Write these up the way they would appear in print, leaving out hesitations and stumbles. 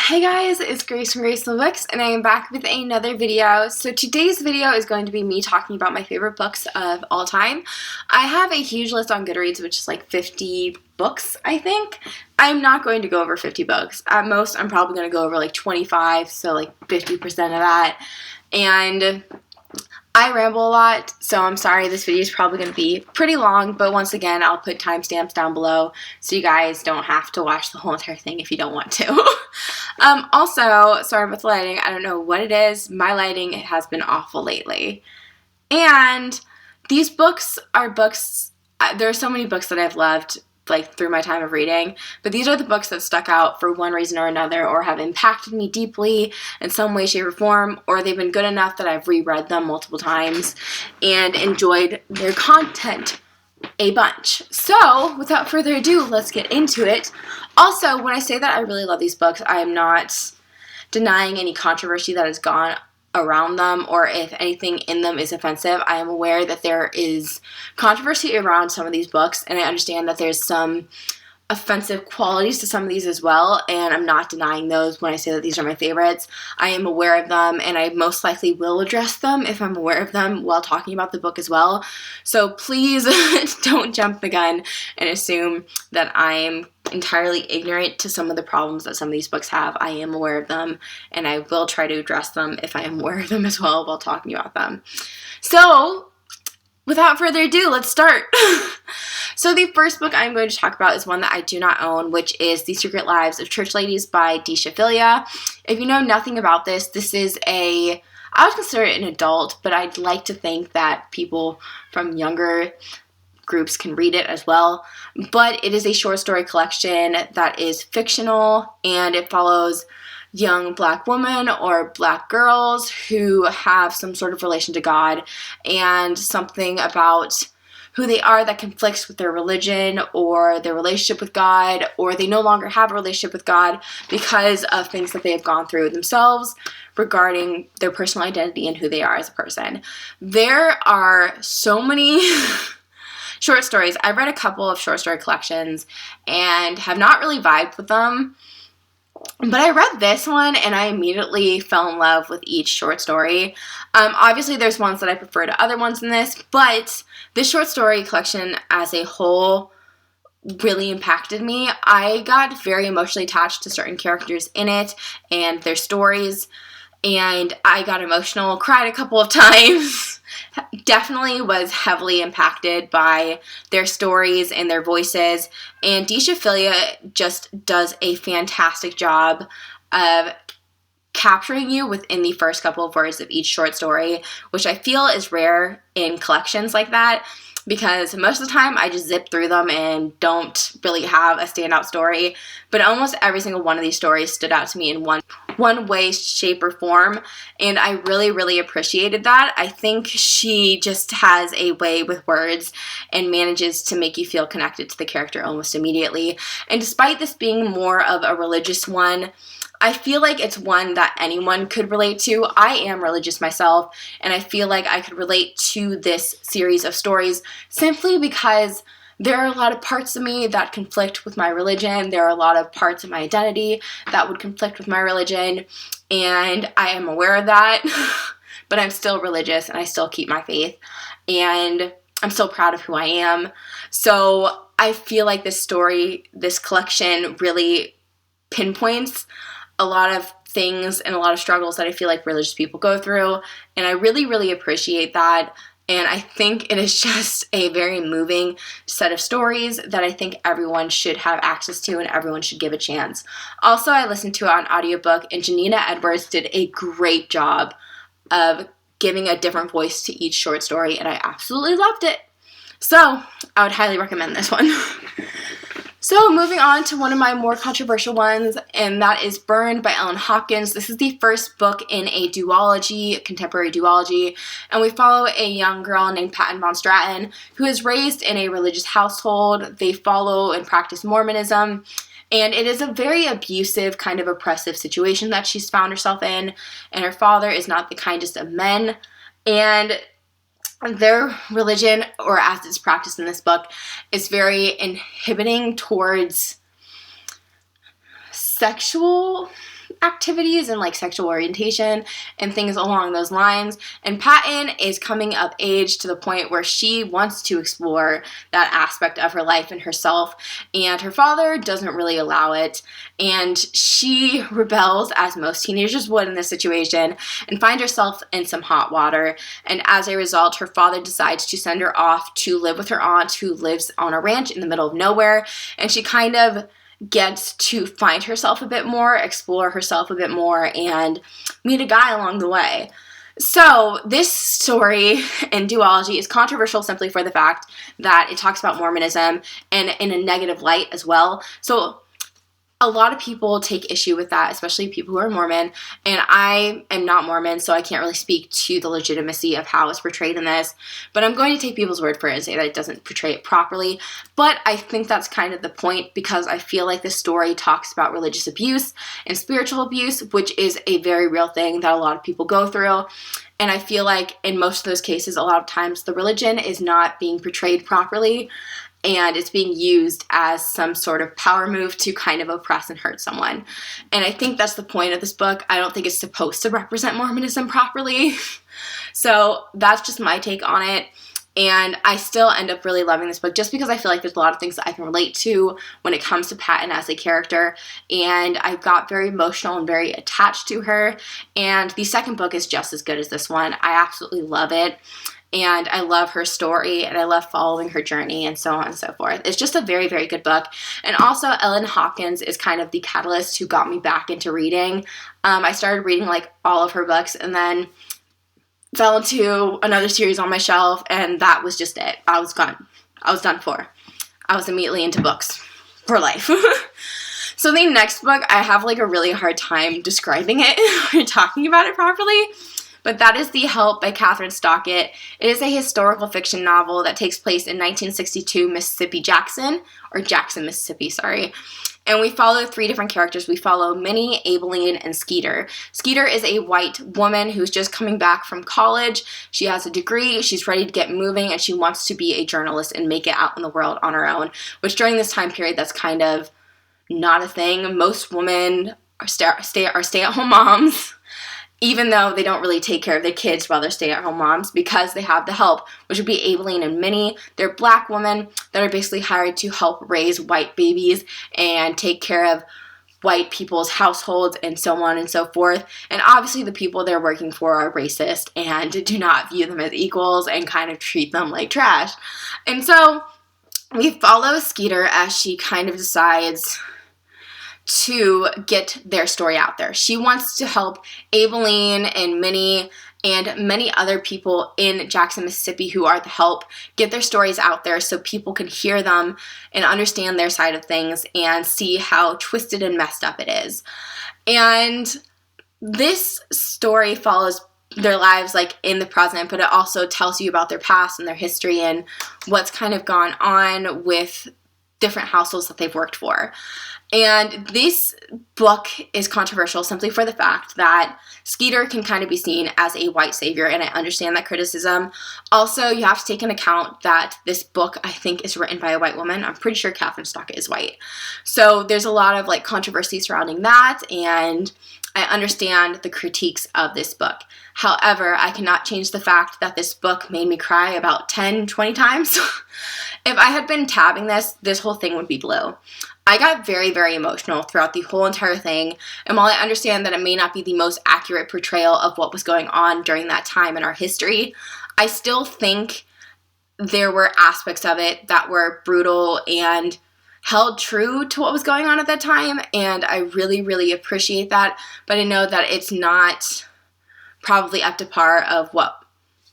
Hey guys, it's Grace from Grace and the Books, and I am back with another video. So today's video is going to be me talking about my favorite books of all time. I have a huge list on Goodreads, which is like 50 books, I think. I'm not going to go over 50 books. At most, I'm probably going to go over like 25, so like 50% of that. And I ramble a lot, so I'm sorry this video is probably going to be pretty long, but once again, I'll put timestamps down below so you guys don't have to watch the whole entire thing if you don't want to. Also, sorry about the lighting. I don't know what it is. My lighting has been awful lately. And these books are books, there are so many books that I've loved like through my time of reading, but these are the books that stuck out for one reason or another, or have impacted me deeply in some way, shape, or form, or they've been good enough that I've reread them multiple times and enjoyed their content a bunch. So without further ado, let's get into it. Also, when I say that I really love these books, I am not denying any controversy that has gone around them, or if anything in them is offensive. I am aware that there is controversy around some of these books, and I understand that there's some offensive qualities to some of these as well, and I'm not denying those when I say that these are my favorites. I am aware of them, and I most likely will address them if I'm aware of them while talking about the book as well. So please don't jump the gun and assume that I'm entirely ignorant to some of the problems that some of these books have. I am aware of them, and I will try to address them if I am aware of them as well while talking about them. So without further ado, let's start. So the first book I'm going to talk about is one that I do not own, which is The Secret Lives of Church Ladies by Deisha Filia. If you know nothing about this, this is I would consider it an adult, but I'd like to think that people from younger groups can read it as well. But it is a short story collection that is fictional, and it follows young black women or black girls who have some sort of relation to God, and something about who they are that conflicts with their religion or their relationship with God, or they no longer have a relationship with God because of things that they have gone through themselves regarding their personal identity and who they are as a person. There are so many short stories. I've read a couple of short story collections and have not really vibed with them. But I read this one and I immediately fell in love with each short story. Obviously, there's ones that I prefer to other ones in this, but this short story collection as a whole really impacted me. I got very emotionally attached to certain characters in it and their stories, and I got emotional, cried a couple of times. Definitely was heavily impacted by their stories and their voices, and Deisha Filia just does a fantastic job of capturing you within the first couple of words of each short story, which I feel is rare in collections like that, because most of the time I just zip through them and don't really have a standout story, but almost every single one of these stories stood out to me in one way, shape, or form, and I really, really appreciated that. I think she just has a way with words and manages to make you feel connected to the character almost immediately, and despite this being more of a religious one, I feel like it's one that anyone could relate to. I am religious myself, and I feel like I could relate to this series of stories simply because there are a lot of parts of me that conflict with my religion. There are a lot of parts of my identity that would conflict with my religion, and I am aware of that, but I'm still religious, and I still keep my faith, and I'm still proud of who I am. So I feel like this collection really pinpoints a lot of things and a lot of struggles that I feel like religious people go through, and I really, really appreciate that, and I think it is just a very moving set of stories that I think everyone should have access to and everyone should give a chance. Also, I listened to it on audiobook, and Janina Edwards did a great job of giving a different voice to each short story, and I absolutely loved it. So, I would highly recommend this one. So moving on to one of my more controversial ones, and that is Burned by Ellen Hopkins. This is the first book in a duology, contemporary duology, and we follow a young girl named Patton Von Stratton who is raised in a religious household. They follow and practice Mormonism, and it is a very abusive, kind of oppressive situation that she's found herself in, and her father is not the kindest of men, and their religion, or as it's practiced in this book, is very inhibiting towards sexual activities and like sexual orientation and things along those lines. And Patton is coming of age to the point where she wants to explore that aspect of her life and herself, and her father doesn't really allow it, and she rebels as most teenagers would in this situation and find herself in some hot water. And as a result, her father decides to send her off to live with her aunt, who lives on a ranch in the middle of nowhere, and she kind of gets to find herself a bit more, explore herself a bit more, and meet a guy along the way. So this story and duology is controversial simply for the fact that it talks about Mormonism and in a negative light as well. So a lot of people take issue with that, especially people who are Mormon, and I am not Mormon, so I can't really speak to the legitimacy of how it's portrayed in this, but I'm going to take people's word for it and say that it doesn't portray it properly. But I think that's kind of the point, because I feel like this story talks about religious abuse and spiritual abuse, which is a very real thing that a lot of people go through. And I feel like in most of those cases, a lot of times the religion is not being portrayed properly, and it's being used as some sort of power move to kind of oppress and hurt someone. And I think that's the point of this book. I don't think it's supposed to represent Mormonism properly. So that's just my take on it. And I still end up really loving this book just because I feel like there's a lot of things that I can relate to when it comes to Patton as a character. And I got very emotional and very attached to her. And the second book is just as good as this one. I absolutely love it. And I love her story, and I love following her journey, and so on and so forth. It's just a very, very good book. And also, Ellen Hopkins is kind of the catalyst who got me back into reading. I started reading like all of her books, and then fell into another series on my shelf, and that was just it. I was gone. I was done for. I was immediately into books for life. So the next book, I have like a really hard time describing it or talking about it properly. But that is The Help by Catherine Stockett. It is a historical fiction novel that takes place in 1962 Jackson, Mississippi, sorry. And we follow three different characters. We follow Minnie, Aibileen, and Skeeter. Skeeter is a white woman who's just coming back from college. She has a degree, she's ready to get moving, and she wants to be a journalist and make it out in the world on her own, which during this time period, that's kind of not a thing. Most women are stay-at-home moms, even though they don't really take care of their kids while they're stay-at-home moms, because they have the help, which would be Aibileen and Minnie. They're black women that are basically hired to help raise white babies and take care of white people's households and so on and so forth. And obviously the people they're working for are racist and do not view them as equals and kind of treat them like trash. And so we follow Skeeter as she kind of decides to get their story out there. She wants to help Aibileen and Minnie and many other people in Jackson, Mississippi who are the help get their stories out there so people can hear them and understand their side of things and see how twisted and messed up it is. And this story follows their lives like in the present, but it also tells you about their past and their history and what's kind of gone on with different households that they've worked for. And this book is controversial simply for the fact that Skeeter can kind of be seen as a white savior, and I understand that criticism. Also, you have to take into account that this book, I think, is written by a white woman. I'm pretty sure Catherine Stockett is white. So there's a lot of like controversy surrounding that, and I understand the critiques of this book. However, I cannot change the fact that this book made me cry about 10, 20 times. If I had been tabbing this whole thing would be blue. I got very, very emotional throughout the whole entire thing, and while I understand that it may not be the most accurate portrayal of what was going on during that time in our history, I still think there were aspects of it that were brutal and held true to what was going on at that time, and I really, really appreciate that, but I know that it's not probably up to par of what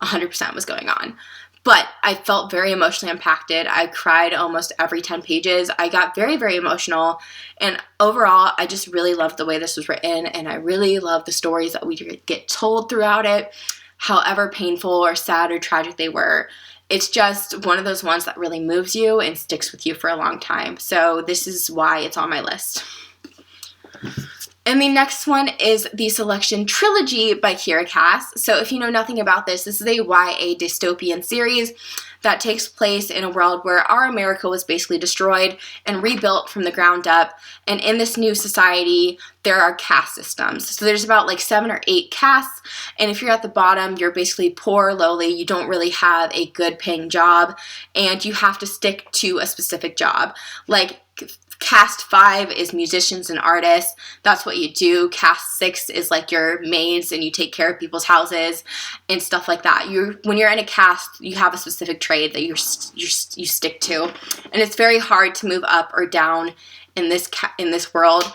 100% was going on. But I felt very emotionally impacted. I cried almost every 10 pages. I got very, very emotional. And overall, I just really loved the way this was written. And I really loved the stories that we get told throughout it, however painful or sad or tragic they were. It's just one of those ones that really moves you and sticks with you for a long time. So this is why it's on my list. And the next one is the Selection Trilogy by Kira Cass. So if you know nothing about this, this is a YA dystopian series that takes place in a world where our America was basically destroyed and rebuilt from the ground up. And in this new society, there are caste systems. So there's about like 7 or 8 castes. And if you're at the bottom, you're basically poor, lowly. You don't really have a good paying job. And you have to stick to a specific job. Like Caste 5 is musicians and artists. That's what you do. Caste 6 is like your maids and you take care of people's houses and stuff like that. When you're in a caste, you have a specific trade that you stick to. And it's very hard to move up or down in this world.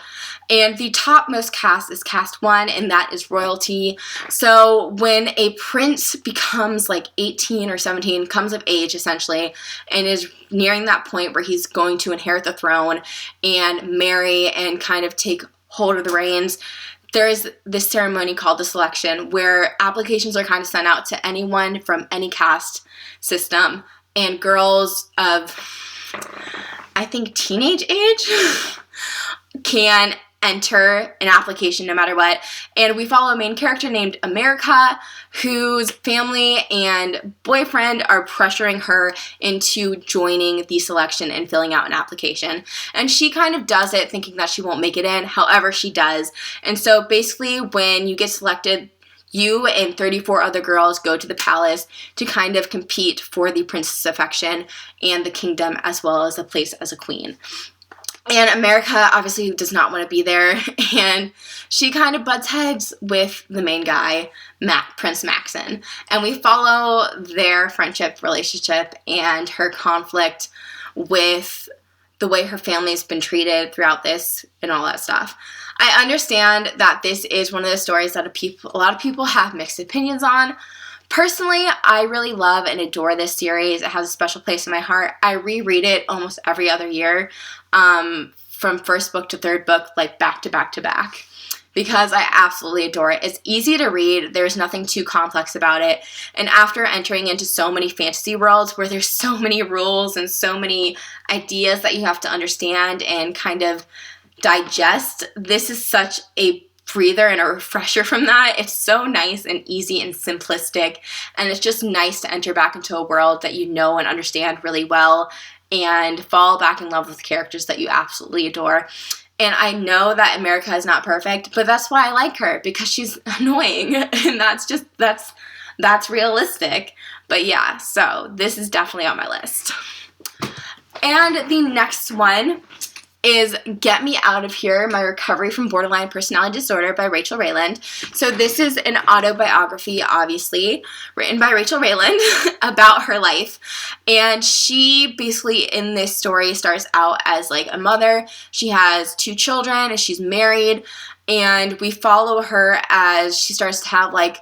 And the topmost caste is caste 1, and that is royalty. So when a prince becomes like 18 or 17, comes of age essentially, and is nearing that point where he's going to inherit the throne and marry and kind of take hold of the reins, there is this ceremony called the selection where applications are kind of sent out to anyone from any caste system, and girls of, I think, teenage age can enter an application no matter what. And we follow a main character named America, whose family and boyfriend are pressuring her into joining the selection and filling out an application. And she kind of does it thinking that she won't make it in. However, she does. And so basically when you get selected, you and 34 other girls go to the palace to kind of compete for the princess' affection and the kingdom, as well as a place as a queen. And America obviously does not want to be there, and she kind of butts heads with the main guy, Prince Maxon. And we follow their friendship, relationship, and her conflict with the way her family's been treated throughout this and all that stuff. I understand that this is one of the stories that a lot of people have mixed opinions on. Personally, I really love and adore this series. It has a special place in my heart. I reread it almost every other year, from first book to third book, like back to back to back, because I absolutely adore it. It's easy to read. There's nothing too complex about it. And after entering into so many fantasy worlds where there's so many rules and so many ideas that you have to understand and kind of digest, this is such a breather and a refresher from that. It's so nice and easy and simplistic, and it's just nice to enter back into a world that you know and understand really well and fall back in love with characters that you absolutely adore. And I know that America is not perfect, but that's why I like her, because she's annoying, and that's realistic. But yeah, so this is definitely on my list. And the next one is Get Me Out of Here, My Recovery from Borderline Personality Disorder by Rachel Rayland. So this is an autobiography, obviously, written by Rachel Rayland about her life. And she basically, in this story, starts out as like a mother. She has 2 children and she's married. And we follow her as she starts to have like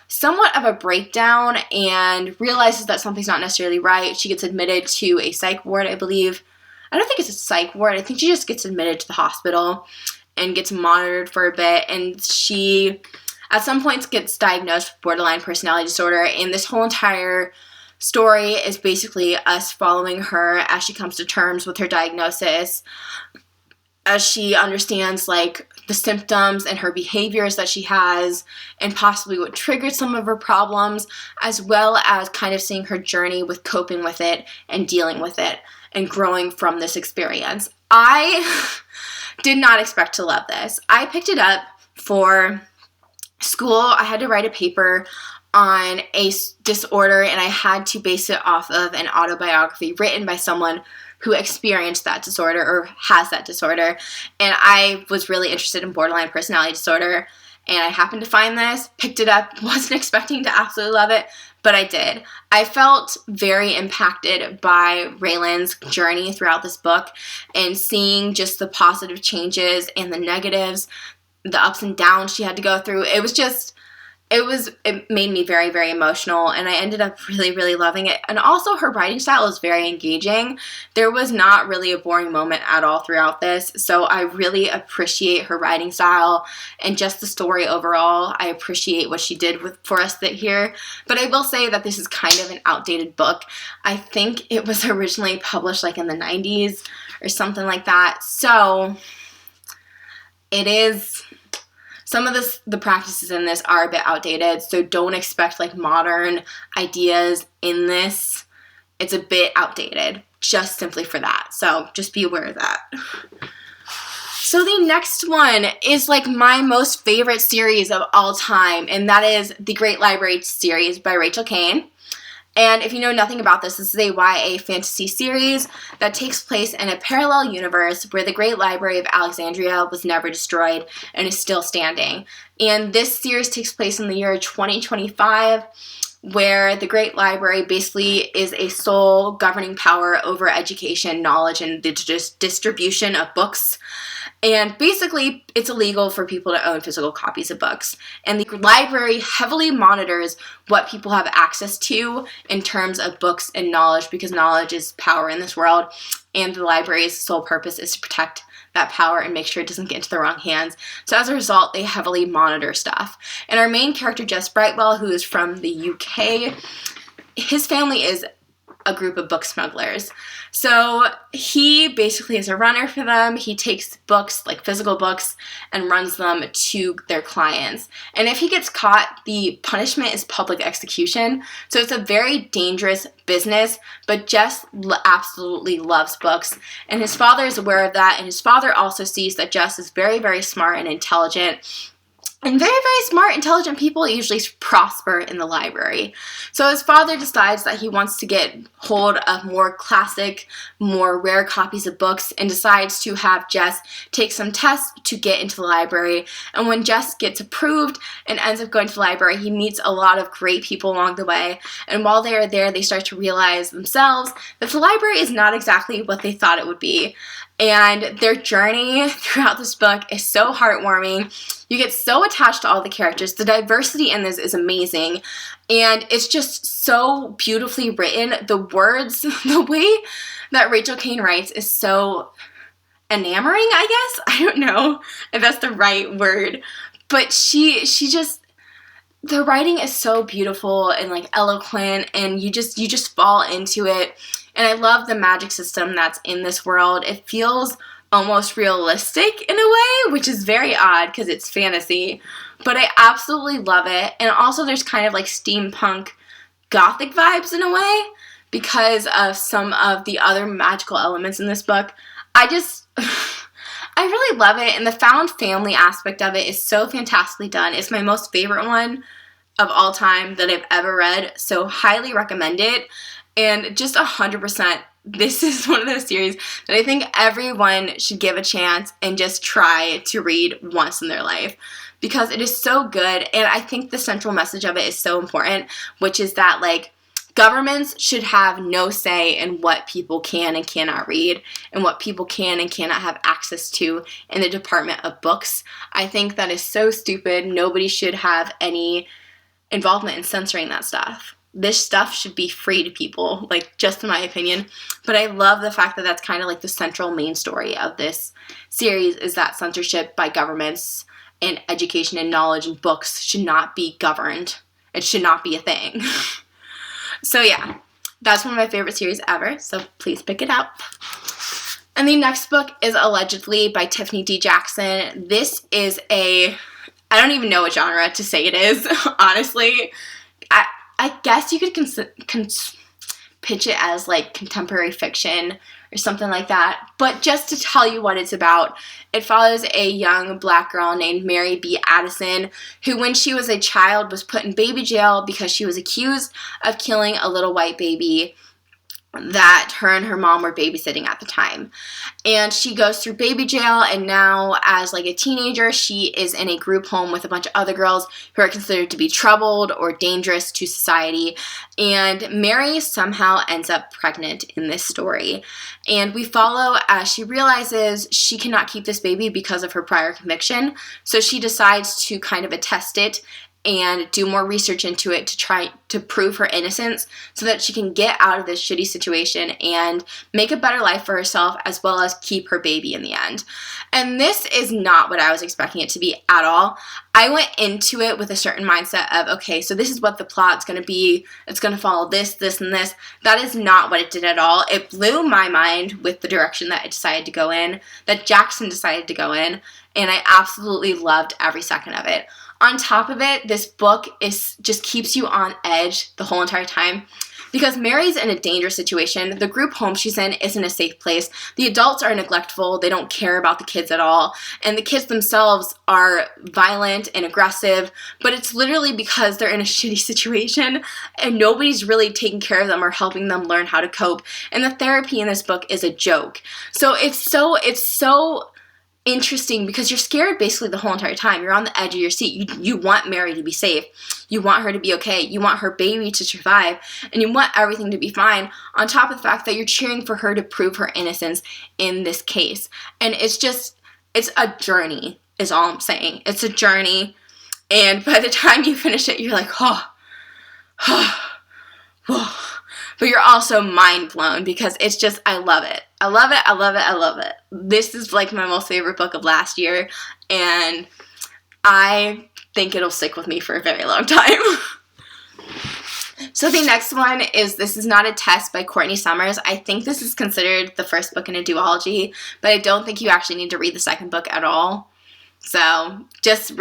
somewhat of a breakdown and realizes that something's not necessarily right. She gets admitted to a psych ward, I believe. I don't think it's a psych ward. I think she just gets admitted to the hospital and gets monitored for a bit. And she, at some points, gets diagnosed with borderline personality disorder. And this whole entire story is basically us following her as she comes to terms with her diagnosis, as she understands like the symptoms and her behaviors that she has and possibly what triggered some of her problems, as well as kind of seeing her journey with coping with it and dealing with it and growing from this experience. I did not expect to love this. I picked it up for school. I had to write a paper on a disorder, and I had to base it off of an autobiography written by someone who experienced that disorder or has that disorder. And I was really interested in borderline personality disorder, and I happened to find this, picked it up, wasn't expecting to absolutely love it, but I did. I felt very impacted by Raylan's journey throughout this book and seeing just the positive changes and the negatives, the ups and downs she had to go through. It made me very, very emotional, and I ended up really, really loving it. And also her writing style is very engaging. There was not really a boring moment at all throughout this, so I really appreciate her writing style and just the story overall. I appreciate what she did for us here, but I will say that this is kind of an outdated book. I think it was originally published like in the 90s or something like that, so it is some of the practices in this are a bit outdated, so don't expect like modern ideas in this. It's a bit outdated, just simply for that. So just be aware of that. So the next one is like my most favorite series of all time, and that is the Great Library series by Rachel Caine. And if you know nothing about this, this is a YA fantasy series that takes place in a parallel universe where the Great Library of Alexandria was never destroyed and is still standing. And this series takes place in the year 2025, where the Great Library basically is a sole governing power over education, knowledge, and the distribution of books. And basically, it's illegal for people to own physical copies of books. And the library heavily monitors what people have access to in terms of books and knowledge, because knowledge is power in this world. And the library's sole purpose is to protect that power and make sure it doesn't get into the wrong hands. So as a result, they heavily monitor stuff. And our main character, Jess Brightwell, who is from the UK, his family is a group of book smugglers. So he basically is a runner for them. He takes books, like physical books, and runs them to their clients. And if he gets caught, the punishment is public execution. So it's a very dangerous business, but Jess absolutely loves books. And his father is aware of that, and his father also sees that Jess is very, very smart and intelligent. And very, very smart, intelligent people usually prosper in the library. So his father decides that he wants to get hold of more classic, more rare copies of books, and decides to have Jess take some tests to get into the library. And when Jess gets approved and ends up going to the library, he meets a lot of great people along the way. And while they are there, they start to realize themselves that the library is not exactly what they thought it would be. And their journey throughout this book is so heartwarming. You get so attached to all the characters. The diversity in this is amazing. And it's just so beautifully written. The words, the way that Rachel Caine writes is so enamoring, I guess. I don't know if that's the right word. But she just, the writing is so beautiful and like eloquent, and you just fall into it. And I love the magic system that's in this world. It feels almost realistic in a way, which is very odd because it's fantasy. But I absolutely love it. And also there's kind of like steampunk gothic vibes in a way because of some of the other magical elements in this book. I really love it. And the found family aspect of it is so fantastically done. It's my most favorite one of all time that I've ever read. So highly recommend it. And just 100%, this is one of those series that I think everyone should give a chance and just try to read once in their life, because it is so good. And I think the central message of it is so important, which is that like governments should have no say in what people can and cannot read and what people can and cannot have access to in the department of books. I think that is so stupid. Nobody should have any involvement in censoring that stuff. This stuff should be free to people, like, just in my opinion. But I love the fact that that's kind of like the central main story of this series, is that censorship by governments and education and knowledge and books should not be governed. It should not be a thing. So yeah, that's one of my favorite series ever, so please pick it up. And the next book is Allegedly by Tiffany D. Jackson. This is I don't even know what genre to say it is, honestly. I guess you could pitch it as like contemporary fiction or something like that. But just to tell you what it's about, it follows a young black girl named Mary B. Addison, who when she was a child was put in baby jail because she was accused of killing a little white baby that her and her mom were babysitting at the time. And she goes through baby jail, and now as like a teenager, she is in a group home with a bunch of other girls who are considered to be troubled or dangerous to society. And Mary somehow ends up pregnant in this story. And we follow as she realizes she cannot keep this baby because of her prior conviction. So she decides to kind of attest it and do more research into it to try to prove her innocence so that she can get out of this shitty situation and make a better life for herself as well as keep her baby in the end. And this is not what I was expecting it to be at all. I went into it with a certain mindset of, okay, so this is what the plot's going to be. It's going to follow this, this, and this. That is not what it did at all. It blew my mind with the direction that it decided to go in, that Jackson decided to go in. and I absolutely loved every second of it. On top of it, this book just keeps you on edge the whole entire time. Because Mary's in a dangerous situation. The group home she's in isn't a safe place. The adults are neglectful. They don't care about the kids at all. And the kids themselves are violent and aggressive. But it's literally because they're in a shitty situation and nobody's really taking care of them or helping them learn how to cope. And the therapy in this book is a joke. So it's so interesting because you're scared basically the whole entire time. You're on the edge of your seat. You want Mary to be safe. You want her to be okay. You want her baby to survive. And you want everything to be fine, on top of the fact that you're cheering for her to prove her innocence in this case. And it's a journey is all I'm saying. It's a journey. And by the time you finish it, you're like, oh. But you're also mind blown because it's just, I love it. I love it, I love it, I love it. This is like my most favorite book of last year, and I think it'll stick with me for a very long time. So the next one is This Is Not a Test by Courtney Summers. I think this is considered the first book in a duology, but I don't think you actually need to read the second book at all. So just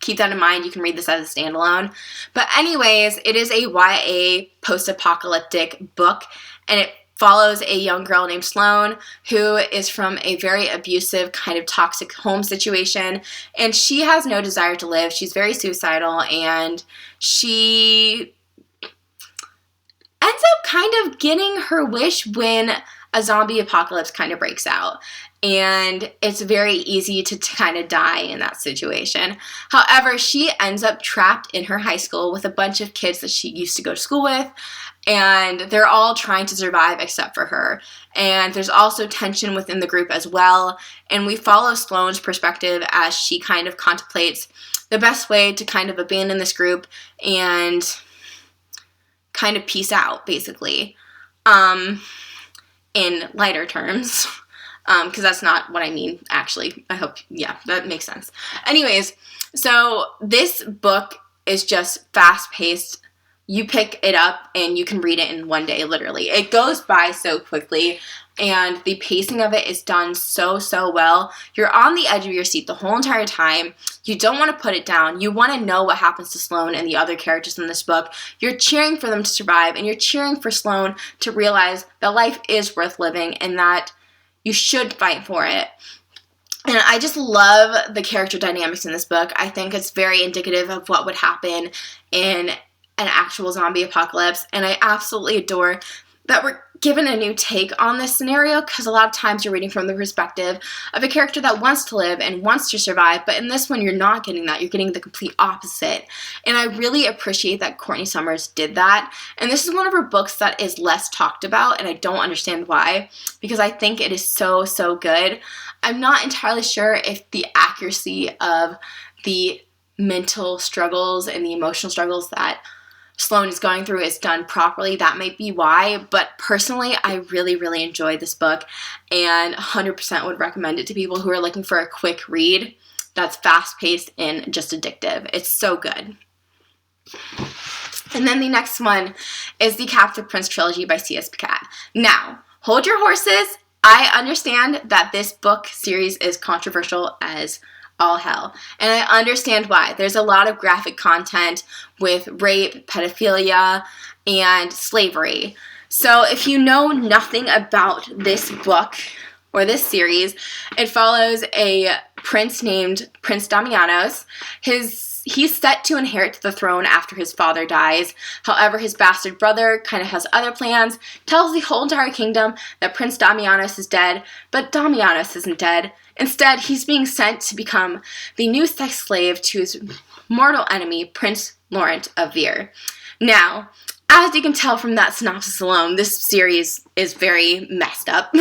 keep that in mind. You can read this as a standalone. But anyways, it is a YA post-apocalyptic book, and it follows a young girl named Sloane who is from a very abusive, kind of toxic home situation, and she has no desire to live. She's very suicidal, and she ends up kind of getting her wish when a zombie apocalypse kind of breaks out. And it's very easy to kind of die in that situation. However, she ends up trapped in her high school with a bunch of kids that she used to go to school with, and they're all trying to survive except for her. And there's also tension within the group as well, and we follow Sloane's perspective as she kind of contemplates the best way to kind of abandon this group and kind of peace out, basically, in lighter terms. Because that's not what I mean, actually. I hope, yeah, that makes sense. Anyways, so this book is just fast-paced. You pick it up and you can read it in one day, literally. It goes by so quickly, and the pacing of it is done so well. You're on the edge of your seat the whole entire time. You don't want to put it down. You want to know what happens to Sloane and the other characters in this book. You're cheering for them to survive, and you're cheering for Sloane to realize that life is worth living and that you should fight for it. And I just love the character dynamics in this book. I think it's very indicative of what would happen in an actual zombie apocalypse. And I absolutely adore that we're given a new take on this scenario, because a lot of times you're reading from the perspective of a character that wants to live and wants to survive, but in this one you're not getting that. You're getting the complete opposite. And I really appreciate that Courtney Summers did that. And this is one of her books that is less talked about, and I don't understand why, because I think it is so good. I'm not entirely sure if the accuracy of the mental struggles and the emotional struggles that Sloane is going through is done properly. That might be why, but personally, I really enjoyed this book, and 100% would recommend it to people who are looking for a quick read that's fast-paced and just addictive. It's so good. And then the next one is the Captive Prince trilogy by C.S. Pacat. Now, hold your horses. I understand that this book series is controversial as all hell. And I understand why. There's a lot of graphic content with rape, pedophilia, and slavery. So if you know nothing about this book or this series, it follows a prince named Prince Damianos. He's set to inherit the throne after his father dies. However, his bastard brother kind of has other plans, tells the whole entire kingdom that Prince Damianos is dead, but Damianos isn't dead. Instead, he's being sent to become the new sex slave to his mortal enemy, Prince Laurent of Vere. Now, as you can tell from that synopsis alone, this series is very messed up.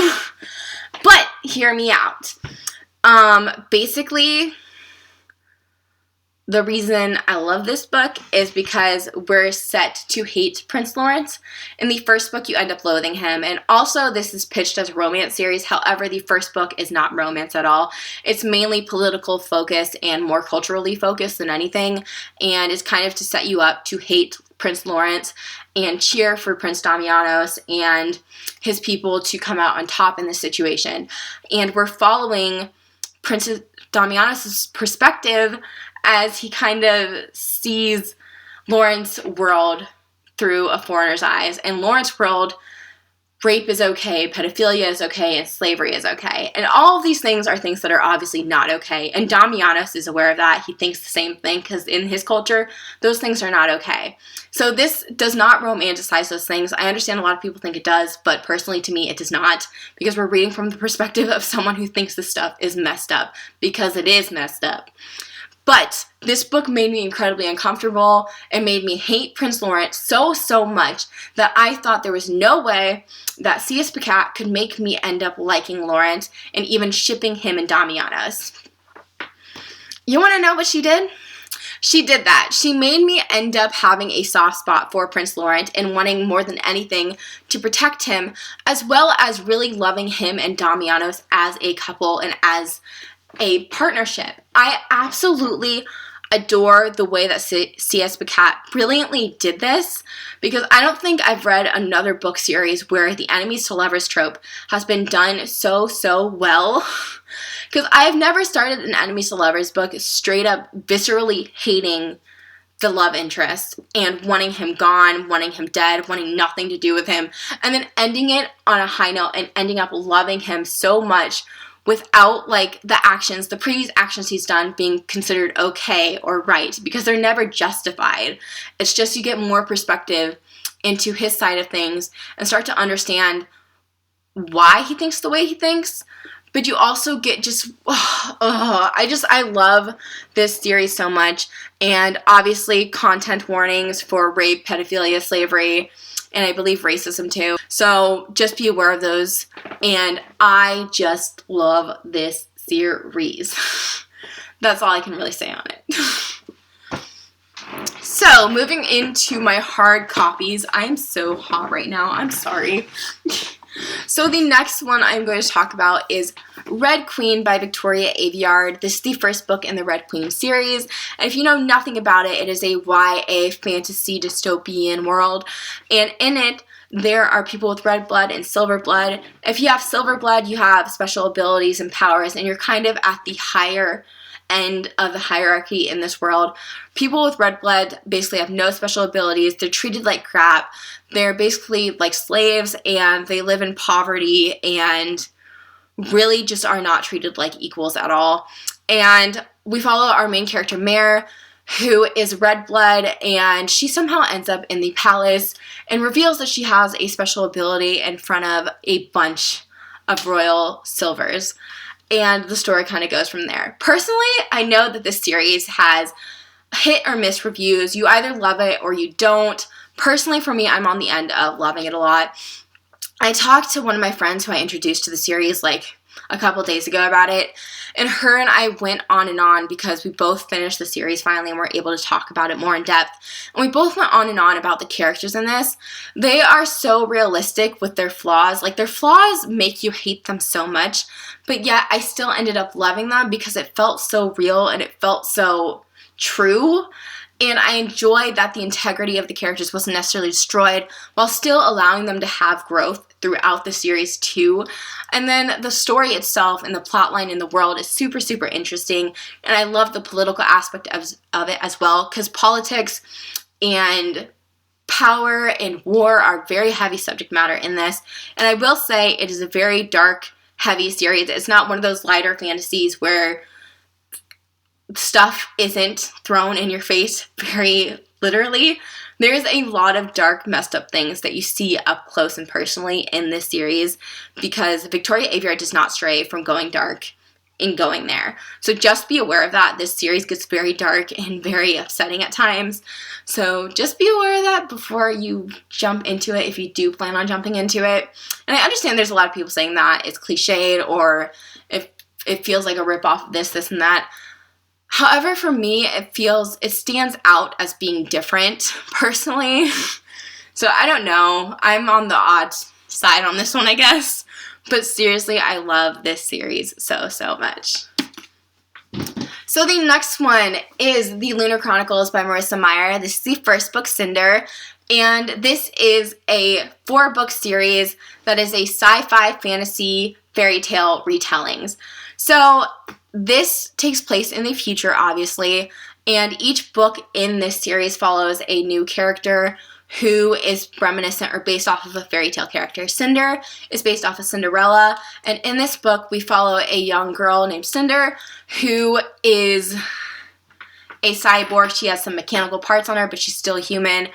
But hear me out. Basically, the reason I love this book is because we're set to hate Prince Laurent. In the first book, you end up loathing him. And also, this is pitched as a romance series. However, the first book is not romance at all. It's mainly political focus and more culturally focused than anything. And it's kind of to set you up to hate Prince Laurent and cheer for Prince Damianos and his people to come out on top in this situation. And we're following Prince Damiano's perspective as he kind of sees Lauren's world through a foreigner's eyes. In Lauren's world, rape is okay, pedophilia is okay, and slavery is okay. And all of these things are things that are obviously not okay. And Damianos is aware of that. He thinks the same thing because in his culture, those things are not okay. So this does not romanticize those things. I understand a lot of people think it does, but personally to me it does not, because we're reading from the perspective of someone who thinks this stuff is messed up, because it is messed up. But this book made me incredibly uncomfortable. It made me hate Prince Laurent so much that I thought there was no way that C.S. Pacat could make me end up liking Laurent and even shipping him and Damianos. You want to know what she did? She did that. She made me end up having a soft spot for Prince Laurent and wanting more than anything to protect him, as well as really loving him and Damianos as a couple and as a partnership. I absolutely adore the way that C.S. Pacat brilliantly did this, because I don't think I've read another book series where the enemies to lovers trope has been done so well. Because I've never started an enemies to lovers book straight up viscerally hating the love interest and wanting him gone, wanting him dead, wanting nothing to do with him, and then ending it on a high note and ending up loving him so much without, like, the actions, the previous actions he's done being considered okay or right, because they're never justified. It's just you get more perspective into his side of things and start to understand why he thinks the way he thinks, but you also get just, I love this series so much. And obviously content warnings for rape, pedophilia, slavery, and I believe racism too. So just be aware of those. And I just love this series. That's all I can really say on it. So moving into my hard copies. I'm so hot right now. I'm sorry. So the next one I'm going to talk about is Red Queen by Victoria Aveyard. This is the first book in the Red Queen series, and if you know nothing about it, it is a YA fantasy dystopian world, and in it there are people with red blood and silver blood. If you have silver blood, you have special abilities and powers, and you're kind of at the higher end of the hierarchy in this world. People with red blood basically have no special abilities. They're treated like crap. They're basically like slaves, and they live in poverty and really just are not treated like equals at all. And we follow our main character, Mare, who is red blood, and she somehow ends up in the palace and reveals that she has a special ability in front of a bunch of royal silvers. And the story kind of goes from there. Personally, I know that this series has hit or miss reviews. You either love it or you don't. Personally, for me, I'm on the end of loving it a lot. I talked to one of my friends who I introduced to the series like a couple days ago about it, and her and I went on because we both finished the series finally and were able to talk about it more in depth. And we both went on about the characters in this. They are so realistic with their flaws. Like, their flaws make you hate them so much, but yet I still ended up loving them because it felt so real and it felt so true. And I enjoyed that the integrity of the characters wasn't necessarily destroyed while still allowing them to have growth throughout the series too. And then the story itself and the plotline in the world is super interesting. And I love the political aspect of it as well, because politics and power and war are very heavy subject matter in this. And I will say it is a very dark, heavy series. It's not one of those lighter fantasies where stuff isn't thrown in your face very literally. There's a lot of dark, messed up things that you see up close and personally in this series, because Victoria Aveyard does not stray from going dark in going there. So just be aware of that. This series gets very dark and very upsetting at times. So just be aware of that before you jump into it, if you do plan on jumping into it. And I understand there's a lot of people saying that it's cliched or if it feels like a ripoff of this and that. However, for me, it stands out as being different, personally. So I don't know. I'm on the odd side on this one, I guess. But seriously, I love this series so much. So the next one is The Lunar Chronicles by Marissa Meyer. This is the first book, Cinder. And this is a 4-book series that is a sci-fi fantasy fairy tale retellings. So this takes place in the future, obviously, and each book in this series follows a new character who is reminiscent or based off of a fairy tale character. Cinder is based off of Cinderella, and in this book we follow a young girl named Cinder who is a cyborg. She has some mechanical parts on her, but she's still human,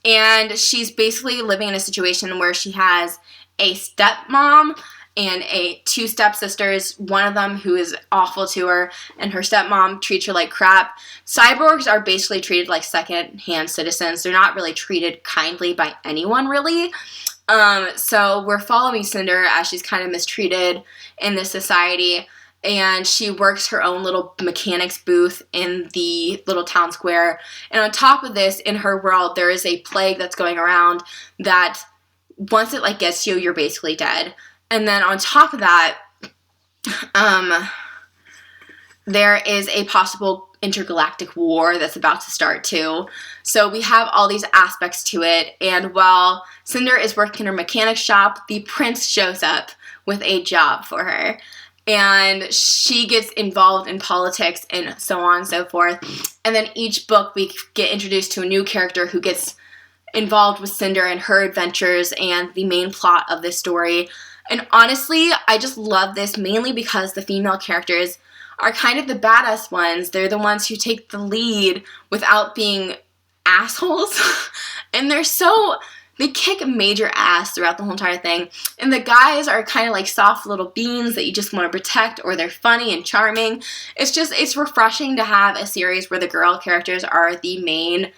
and she's basically living in a situation where she has a stepmom and two stepsisters, one of them who is awful to her, and her stepmom treats her like crap. Cyborgs are basically treated like second-hand citizens. They're not really treated kindly by anyone, really. So we're following Cinder as she's kind of mistreated in this society, and she works her own little mechanics booth in the little town square. And on top of this, in her world, there is a plague that's going around that once it gets you, you're basically dead. And then on top of that, there is a possible intergalactic war that's about to start too. So we have all these aspects to it, and while Cinder is working in her mechanic shop, the prince shows up with a job for her. And she gets involved in politics and so on and so forth. And then each book we get introduced to a new character who gets involved with Cinder and her adventures and the main plot of this story. And honestly, I just love this mainly because the female characters are kind of the badass ones. They're the ones who take the lead without being assholes. And they kick major ass throughout the whole entire thing. And the guys are kind of like soft little beans that you just want to protect, or they're funny and charming. It's refreshing to have a series where the girl characters are the main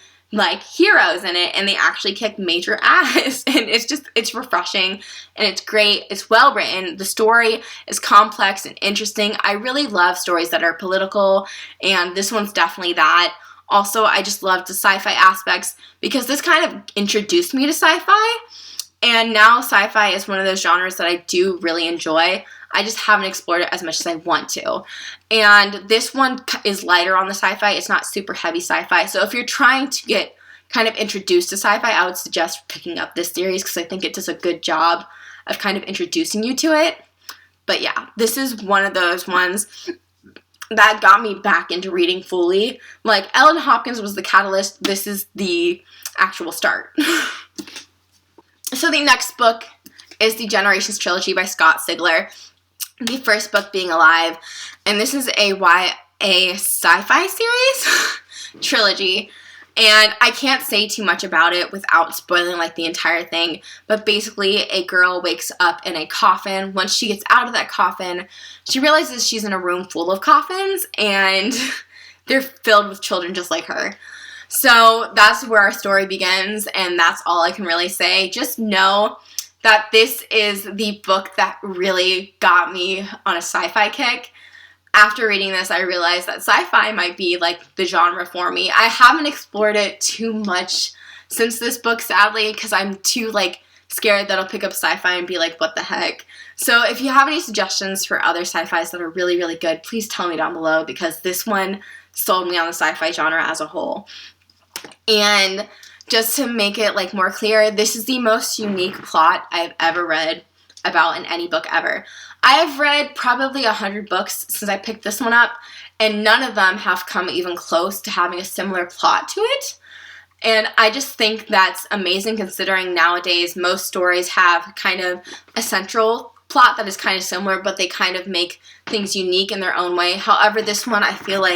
heroes in it, and they actually kick major ass, and it's refreshing, and it's great. It's well written. The story is complex and interesting. I really love stories that are political, and this one's definitely that. Also, I just loved the sci-fi aspects because this kind of introduced me to sci-fi, and now sci-fi is one of those genres that I do really enjoy. I just haven't explored it as much as I want to. And this one is lighter on the sci-fi. It's not super heavy sci-fi. So if you're trying to get kind of introduced to sci-fi, I would suggest picking up this series because I think it does a good job of kind of introducing you to it. But yeah, this is one of those ones that got me back into reading fully. Ellen Hopkins was the catalyst. This is the actual start. So the next book is the Generations trilogy by Scott Sigler. The first book being Alive, and this is a YA sci-fi series trilogy, and I can't say too much about it without spoiling the entire thing, but basically a girl wakes up in a coffin. Once she gets out of that coffin, she realizes she's in a room full of coffins, and they're filled with children just like her. So that's where our story begins, and that's all I can really say. Just know that this is the book that really got me on a sci-fi kick. After reading this, I realized that sci-fi might be the genre for me. I haven't explored it too much since this book, sadly, because I'm too scared that I'll pick up sci-fi and be what the heck. So if you have any suggestions for other sci-fis that are really, really good, please tell me down below, because this one sold me on the sci-fi genre as a whole. And just to make it more clear, this is the most unique plot I've ever read about in any book ever. I have read probably 100 books since I picked this one up, and none of them have come even close to having a similar plot to it. And I just think that's amazing, considering nowadays most stories have kind of a central plot that is kind of similar, but they kind of make things unique in their own way. However, this one, I feel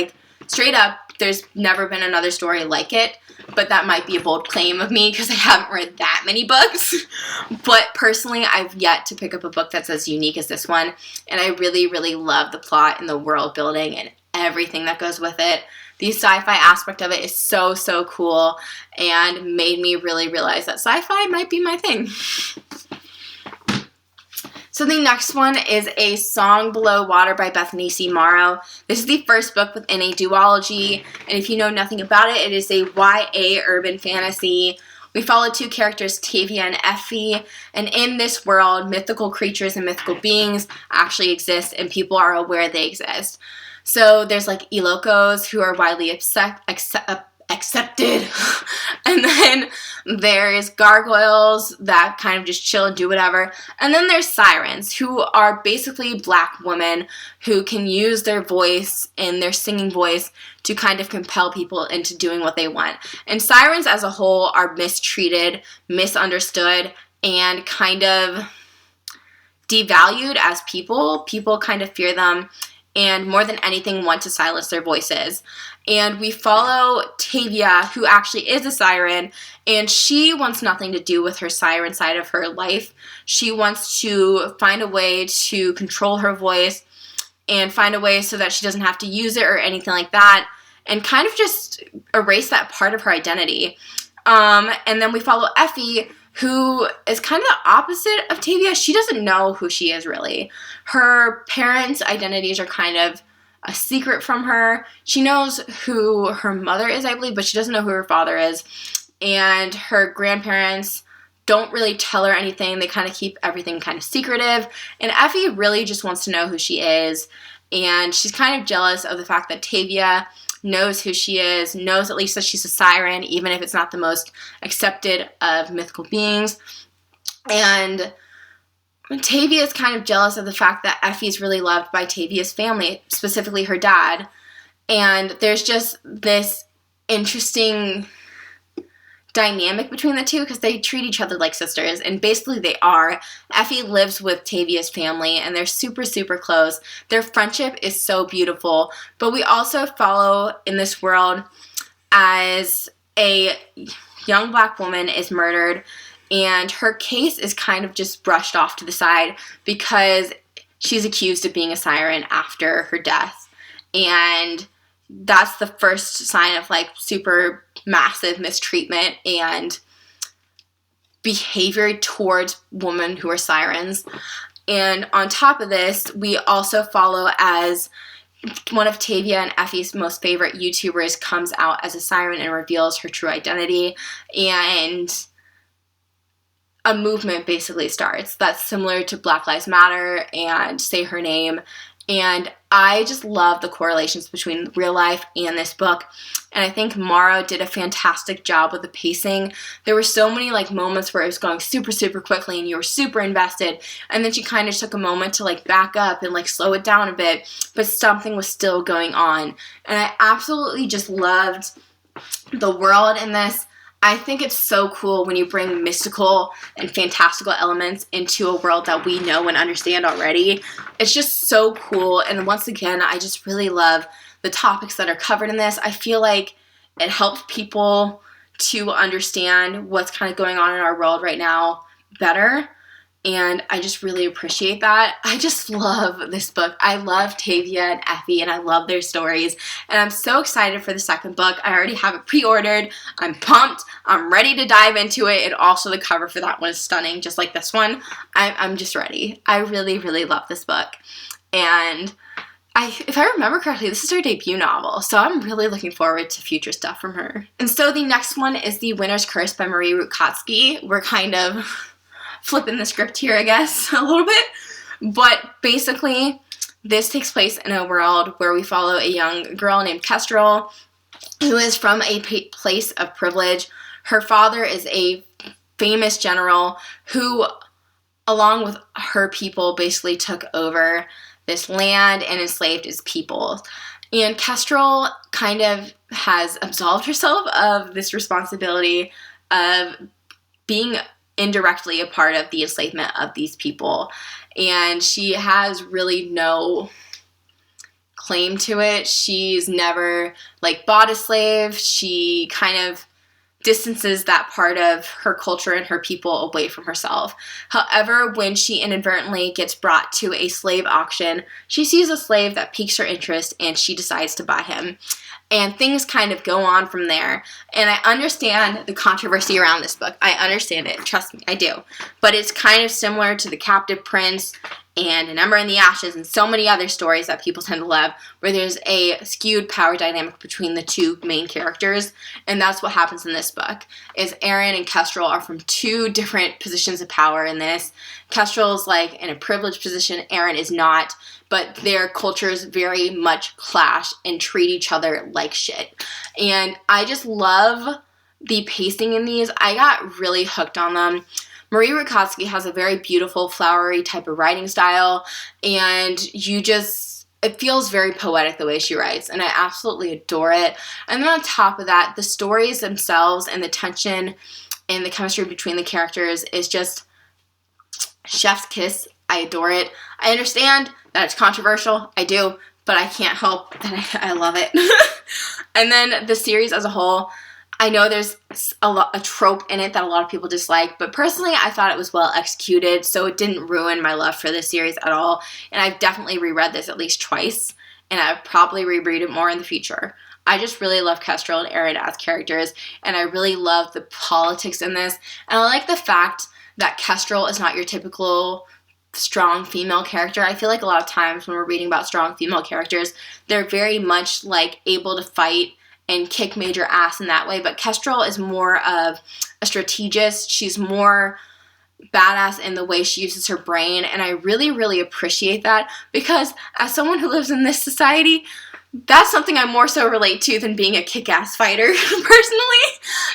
straight up, there's never been another story like it. But that might be a bold claim of me because I haven't read that many books. But personally, I've yet to pick up a book that's as unique as this one. And I really, really love the plot and the world building and everything that goes with it. The sci-fi aspect of it is so, so cool and made me really realize that sci-fi might be my thing. So the next one is A Song Below Water by Bethany C. Morrow. This is the first book within a duology, and if you know nothing about it, it is a YA urban fantasy. We follow two characters, Tavia and Effie, and in this world, mythical creatures and mythical beings actually exist, and people are aware they exist. So there's Ilocos, who are widely accepted accepted. And then there's gargoyles that kind of just chill and do whatever. And then there's sirens, who are basically black women who can use their voice and their singing voice to kind of compel people into doing what they want. And sirens as a whole are mistreated, misunderstood, and kind of devalued as people. People kind of fear them and more than anything want to silence their voices. And we follow Tavia, who actually is a siren, and she wants nothing to do with her siren side of her life. She wants to find a way to control her voice and find a way so that she doesn't have to use it or anything like that, and kind of just erase that part of her identity. And then we follow Effie, who is kind of the opposite of Tavia. She doesn't know who she is, really. Her parents' identities are kind of a secret from her. She knows who her mother is, I believe, but she doesn't know who her father is. And her grandparents don't really tell her anything. They kind of keep everything kind of secretive. And Effie really just wants to know who she is. And she's kind of jealous of the fact that Tavia knows who she is, knows at least that she's a siren, even if it's not the most accepted of mythical beings. And Tavia is kind of jealous of the fact that Effie is really loved by Tavia's family, specifically her dad. And there's just this interesting dynamic between the two because they treat each other like sisters, and basically they are. Effie lives with Tavia's family and they're super, super close. Their friendship is so beautiful, but we also follow in this world as a young black woman is murdered, and her case is kind of just brushed off to the side because she's accused of being a siren after her death. And that's the first sign of like super massive mistreatment and behavior towards women who are sirens. And on top of this, we also follow as one of Tavia and Effie's most favorite YouTubers comes out as a siren and reveals her true identity, and a movement basically starts that's similar to Black Lives Matter and Say Her Name. And I just love the correlations between real life and this book. And I think Mara did a fantastic job with the pacing. There were so many like moments where it was going super, super quickly and you were super invested. And then she kind of took a moment to like back up and like slow it down a bit. But something was still going on. And I absolutely just loved the world in this. I think it's so cool when you bring mystical and fantastical elements into a world that we know and understand already. It's just so cool. And once again, I just really love the topics that are covered in this. I feel like it helps people to understand what's kind of going on in our world right now better. And I just really appreciate that. I just love this book. I love Tavia and Effie, and I love their stories. And I'm so excited for the second book. I already have it pre-ordered. I'm pumped. I'm ready to dive into it. And also the cover for that one is stunning, just like this one. I'm just ready. I really, really love this book. And if I remember correctly, this is her debut novel, so I'm really looking forward to future stuff from her. And so the next one is The Winter's Curse by Marie Rutkotsky. We're kind of flipping the script here, I guess, a little bit. But basically, this takes place in a world where we follow a young girl named Kestrel who is from a place of privilege. Her father is a famous general who, along with her people, basically took over this land and enslaved his people. And Kestrel kind of has absolved herself of this responsibility of being indirectly a part of the enslavement of these people. And she has really no claim to it. She's never like bought a slave. She kind of distances that part of her culture and her people away from herself. However, when she inadvertently gets brought to a slave auction, she sees a slave that piques her interest and she decides to buy him. And things kind of go on from there. And I understand the controversy around this book. I understand it. Trust me, I do. But it's kind of similar to The Captive Prince and An Ember in the Ashes, and so many other stories that people tend to love, where there's a skewed power dynamic between the two main characters, and that's what happens in this book, is Aaron and Kestrel are from two different positions of power in this. Kestrel's, like, in a privileged position, Aaron is not, but their cultures very much clash and treat each other like shit. And I just love the pacing in these. I got really hooked on them. Marie Rakotsky has a very beautiful, flowery type of writing style, and it feels very poetic the way she writes, and I absolutely adore it. And then on top of that, the stories themselves and the tension and the chemistry between the characters is just chef's kiss. I adore it. I understand that it's controversial. I do, but I can't help that I love it. And then the series as a whole, I know there's a trope in it that a lot of people dislike, but personally I thought it was well executed, so it didn't ruin my love for this series at all. And I've definitely reread this at least twice, and I'll probably reread it more in the future. I just really love Kestrel and Aaron as characters, and I really love the politics in this. And I like the fact that Kestrel is not your typical strong female character. I feel like a lot of times when we're reading about strong female characters, they're very much like able to fight and kick major ass in that way, but Kestrel is more of a strategist. She's more badass in the way she uses her brain, and I really, really appreciate that, because as someone who lives in this society, that's something I more so relate to than being a kick-ass fighter, personally.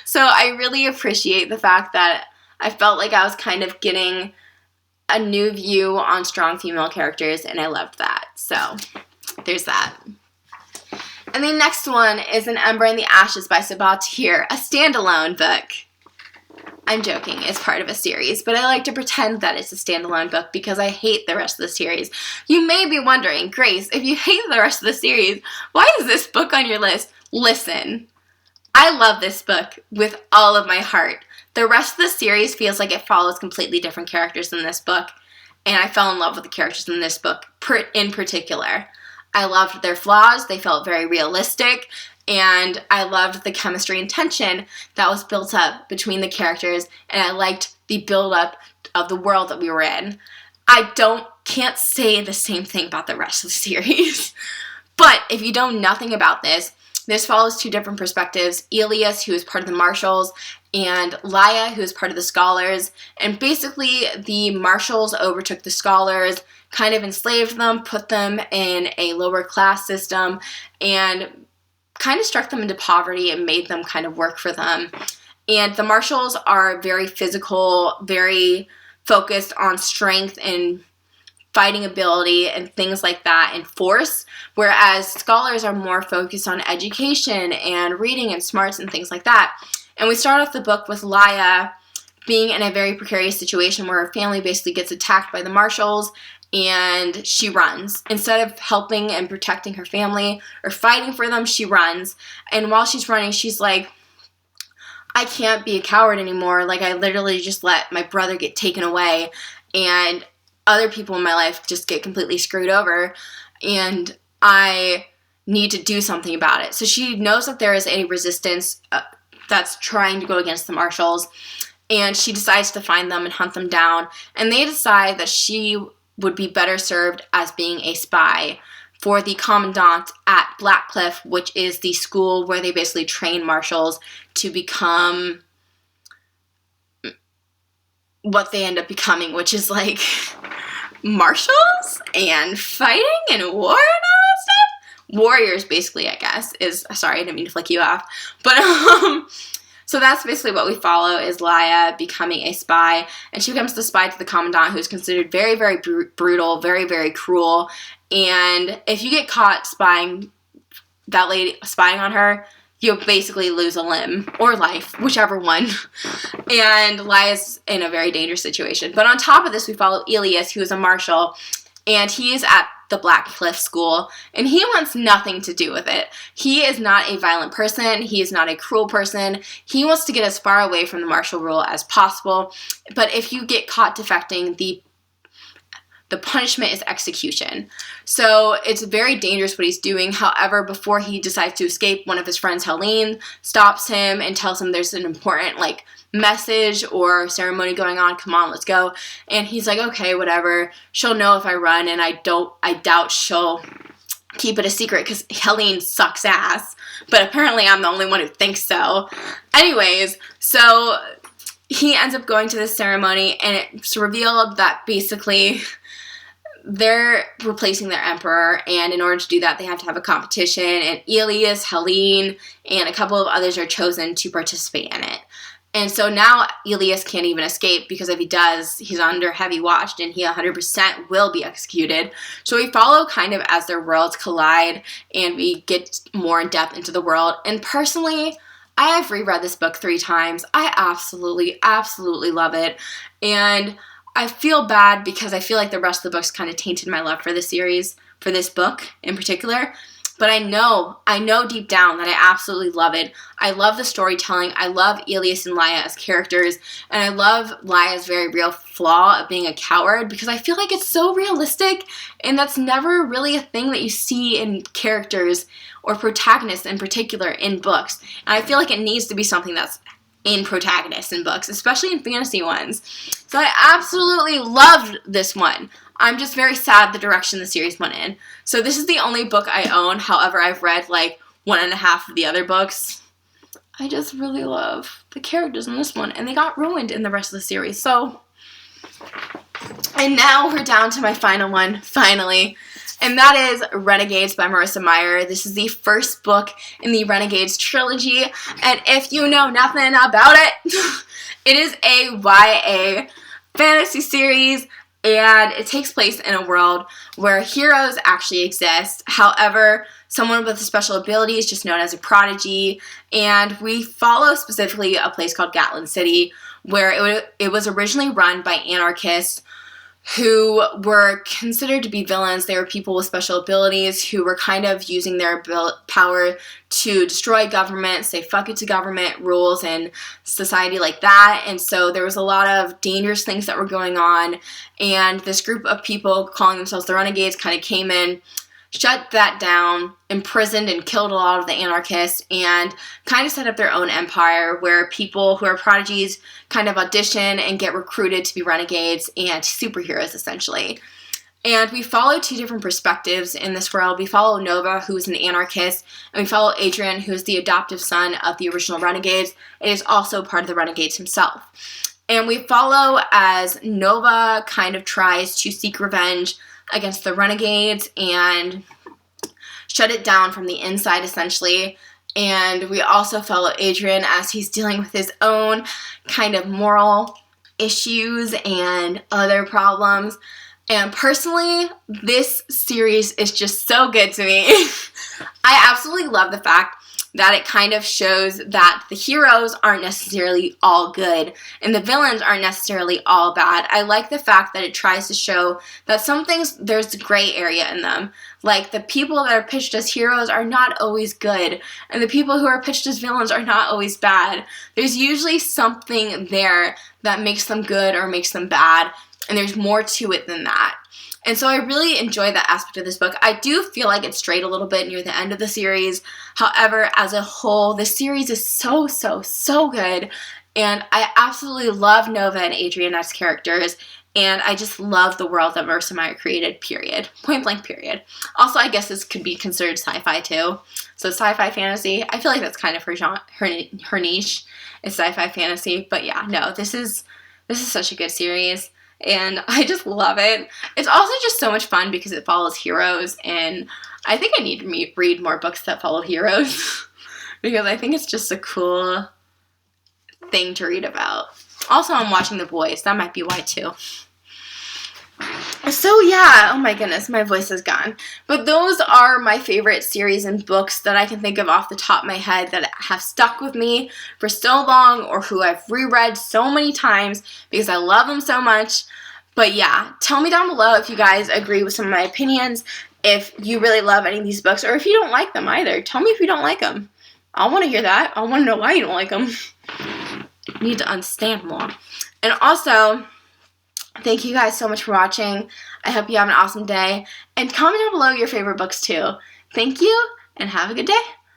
So I really appreciate the fact that I felt like I was kind of getting a new view on strong female characters, and I loved that. So there's that. And the next one is An Ember in the Ashes by Sabaa Tahir, a standalone book. I'm joking, it's part of a series, but I like to pretend that it's a standalone book because I hate the rest of the series. You may be wondering, Grace, if you hate the rest of the series, why is this book on your list? Listen, I love this book with all of my heart. The rest of the series feels like it follows completely different characters than this book, and I fell in love with the characters in this book in particular. I loved their flaws, they felt very realistic, and I loved the chemistry and tension that was built up between the characters, and I liked the build-up of the world that we were in. Can't say the same thing about the rest of the series. But if you know nothing about this follows two different perspectives. Elias, who is part of the Marshals, and Laia, who is part of the Scholars. And basically, the Marshals overtook the Scholars, kind of enslaved them, put them in a lower class system, and kind of struck them into poverty and made them kind of work for them. And the Marshals are very physical, very focused on strength and fighting ability and things like that, and force, whereas Scholars are more focused on education and reading and smarts and things like that. And we start off the book with Laia being in a very precarious situation where her family basically gets attacked by the Marshals, and she runs. Instead of helping and protecting her family or fighting for them, she runs. And while she's running, she's like, I can't be a coward anymore. Like, I literally just let my brother get taken away, and other people in my life just get completely screwed over, and I need to do something about it. So she knows that there is a resistance that's trying to go against the Marshals, and she decides to find them and hunt them down, and they decide that she would be better served as being a spy for the commandant at Blackcliff, which is the school where they basically train Marshals to become what they end up becoming, which is like Marshals and fighting and war and all that stuff. Warriors, basically, I guess, sorry, I didn't mean to flick you off. But, so that's basically what we follow, is Laia becoming a spy, and she becomes the spy to the commandant, who's considered very, very brutal, very, very cruel, and if you get caught spying on her, you'll basically lose a limb or life, whichever one. And Laia's in a very dangerous situation. But on top of this, we follow Elias, who is a marshal, and he is at the Blackcliff School, and he wants nothing to do with it. He is not a violent person. He is not a cruel person. He wants to get as far away from the martial rule as possible. But if you get caught defecting, the the punishment is execution. So it's very dangerous what he's doing. However, before he decides to escape, one of his friends, Helene, stops him and tells him there's an important like message or ceremony going on. Come on, let's go. And he's like, okay, whatever. She'll know if I run, and I doubt she'll keep it a secret because Helene sucks ass. But apparently I'm the only one who thinks so. Anyways, so he ends up going to this ceremony, and it's revealed that basically they're replacing their emperor, and in order to do that, they have to have a competition, and Elias, Helene, and a couple of others are chosen to participate in it. And so now Elias can't even escape, because if he does, he's under heavy watch, and he 100% will be executed. So we follow kind of as their worlds collide, and we get more in depth into the world. And personally, I have reread this book 3 times. I absolutely, absolutely love it. And I feel bad because I feel like the rest of the books kind of tainted my love for this series, for this book in particular. But I know deep down that I absolutely love it. I love the storytelling. I love Elias and Laia as characters. And I love Laia's very real flaw of being a coward, because I feel like it's so realistic, and that's never really a thing that you see in characters or protagonists in particular in books. And I feel like it needs to be something that's in protagonists in books, especially in fantasy ones. So I absolutely loved this one. I'm just very sad the direction the series went in. So this is the only book I own. However, I've read like 1.5 of the other books. I just really love the characters in this one, and they got ruined in the rest of the series. So, and now we're down to my final one, finally. And that is Renegades by Marissa Meyer. This is the first book in the Renegades trilogy. And if you know nothing about it, it is a YA fantasy series. And it takes place in a world where heroes actually exist. However, someone with a special ability is just known as a prodigy. And we follow specifically a place called Gatlin City, where it was originally run by anarchists who were considered to be villains. They were people with special abilities who were kind of using their power to destroy government, say fuck it to government rules and society like that. And so there was a lot of dangerous things that were going on, and this group of people calling themselves the Renegades kind of came in, shut that down, imprisoned and killed a lot of the anarchists, and kind of set up their own empire where people who are prodigies kind of audition and get recruited to be renegades and superheroes, essentially. And we follow 2 different perspectives in this world. We follow Nova, who is an anarchist, and we follow Adrian, who is the adoptive son of the original Renegades, and is also part of the Renegades himself. And we follow as Nova kind of tries to seek revenge against the Renegades and shut it down from the inside, essentially. And we also follow Adrian as he's dealing with his own kind of moral issues and other problems. And personally, this series is just so good to me. I absolutely love the fact that it kind of shows that the heroes aren't necessarily all good and the villains aren't necessarily all bad. I like the fact that it tries to show that some things, there's gray area in them. Like, the people that are pitched as heroes are not always good, and the people who are pitched as villains are not always bad. There's usually something there that makes them good or makes them bad, and there's more to it than that. And so I really enjoy that aspect of this book. I do feel like it strayed a little bit near the end of the series. However, as a whole, the series is so, so, so good. And I absolutely love Nova and Adrian as characters. And I just love the world that Marissa Meyer created, period. Point blank, period. Also, I guess this could be considered sci-fi too. So sci-fi fantasy, I feel like that's kind of her niche, is sci-fi fantasy. But yeah, no, this is such a good series. And I just love it. It's also just so much fun because it follows heroes, and I think I need to read more books that follow heroes because I think it's just a cool thing to read about. Also, I'm watching The Boys. That might be why too. So yeah, oh my goodness, my voice is gone. But those are my favorite series and books that I can think of off the top of my head that have stuck with me for so long, or who I've reread so many times because I love them so much. But yeah, tell me down below if you guys agree with some of my opinions, if you really love any of these books, or if you don't like them either. Tell me if you don't like them. I want to hear that. I want to know why you don't like them. You need to understand more. And also, thank you guys so much for watching. I hope you have an awesome day, and comment down below your favorite books too. Thank you, and have a good day.